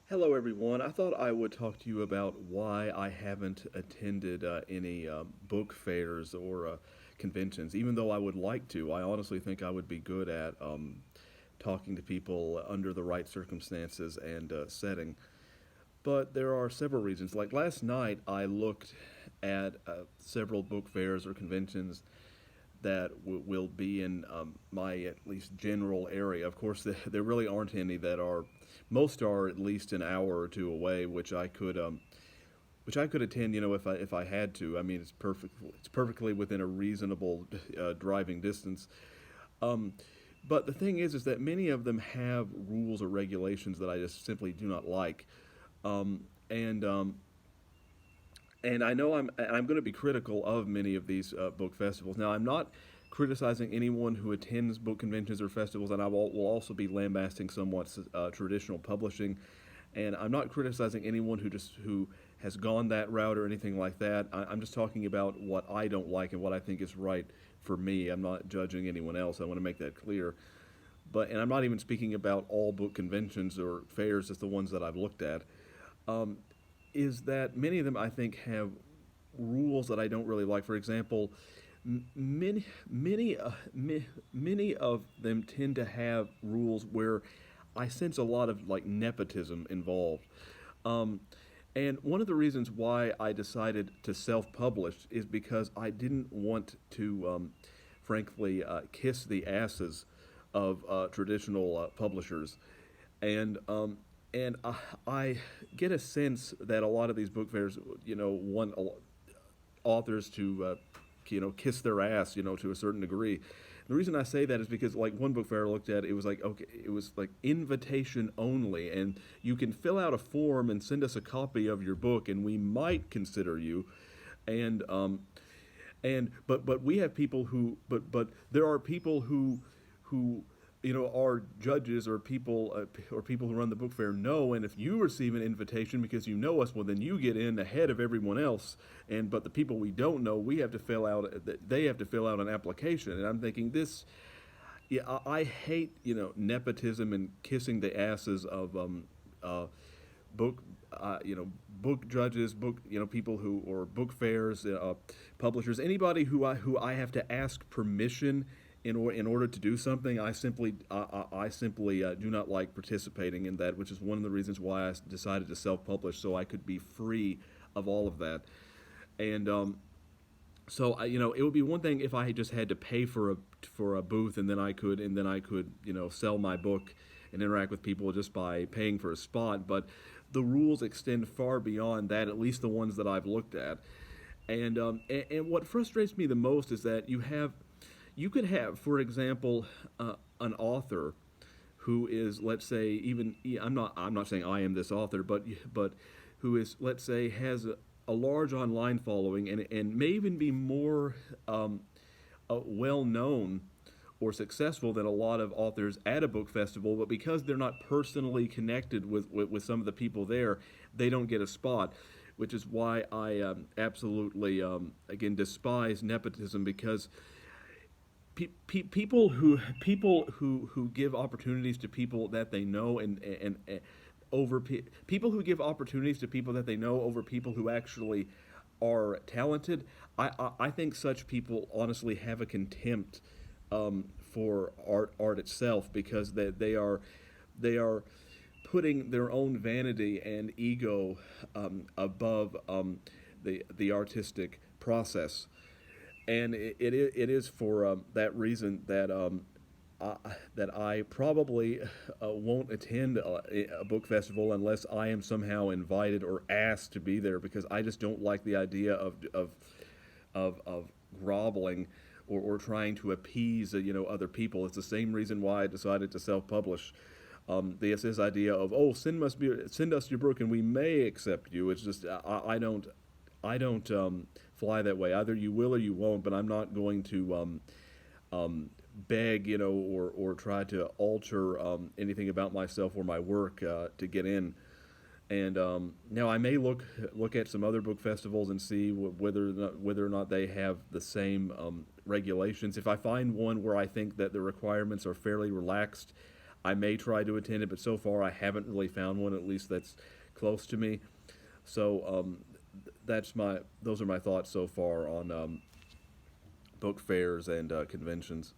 Hello, everyone. I thought I would talk to you about why I haven't attended any book fairs or conventions. Even though I would like to, I honestly think I would be good at talking to people under the right circumstances and setting. But there are several reasons. Like last night, I looked at several book fairs or conventions that will be in my at least general area. Of course, there really aren't any that are. Most are at least an hour or two away, which I could attend. If I had to. I mean, it's perfectly within a reasonable driving distance. Um, but the thing is that many of them have rules or regulations that I just simply do not like. Um, and and I know I'm going to be critical of many of these book festivals. Now, I'm not criticizing anyone who attends book conventions or festivals, and will also be lambasting somewhat traditional publishing. And I'm not criticizing anyone who has gone that route or anything like that. I'm just talking about what I don't like and what I think is right for me. I'm not judging anyone else. I want to make that clear. And I'm not even speaking about all book conventions or fairs, just the ones that I've looked at. Um, is that many of them I think have rules that I don't really like. For example, many of them tend to have rules where I sense a lot of like nepotism involved. Um, and one of the reasons why I decided to self-publish is because I didn't want to, frankly, kiss the asses of traditional publishers, and um, and I get a sense that a lot of these book fairs, want authors to, kiss their ass, to a certain degree. The reason I say that is because, like, one book fair I looked at, it was like, okay, it was like invitation only, and you can fill out a form and send us a copy of your book, and we might consider you. And but we have people but there are people who are judges or people who run the book fair know, and if you receive an invitation because you know us, well, then you get in ahead of everyone else. And but the people we don't know, we have to fill out they have to fill out an application. And I'm thinking this, yeah, I hate nepotism and kissing the asses of uh, book book judges, book people who, or book fairs, publishers, anybody who I have to ask permission in order to do something. I simply do not like participating in that, which is one of the reasons why I decided to self-publish, so I could be free of all of that. And so it would be one thing if I just had to pay for a booth, and then I could sell my book and interact with people just by paying for a spot. But the rules extend far beyond that, at least the ones that I've looked at. And what frustrates me the most is that you could have, for example, an author who is, let's say, even I'm not saying I am this author, but who is, let's say, has a large online following, and may even be more well known or successful than a lot of authors at a book festival, but because they're not personally connected with some of the people there, they don't get a spot. Which is why I absolutely, again, despise nepotism, because people who give opportunities to people that they know, and people who give opportunities to people that they know over people who actually are talented. I think such people honestly have a contempt for art itself, because they are putting their own vanity and ego above the artistic process. And it is for that reason I, that I probably won't attend a book festival unless I am somehow invited or asked to be there, because I just don't like the idea of groveling, or trying to appease other people. It's the same reason why I decided to self-publish. There's this idea of, oh, send us your book and we may accept you. It's just I don't fly that way. Either you will or you won't. But I'm not going to beg, or try to alter anything about myself or my work to get in. And now I may look at some other book festivals and see whether or not they have the same regulations. If I find one where I think that the requirements are fairly relaxed, I may try to attend it, but so far I haven't really found one, at least that's close to me. So that's my those are my thoughts so far on book fairs and conventions.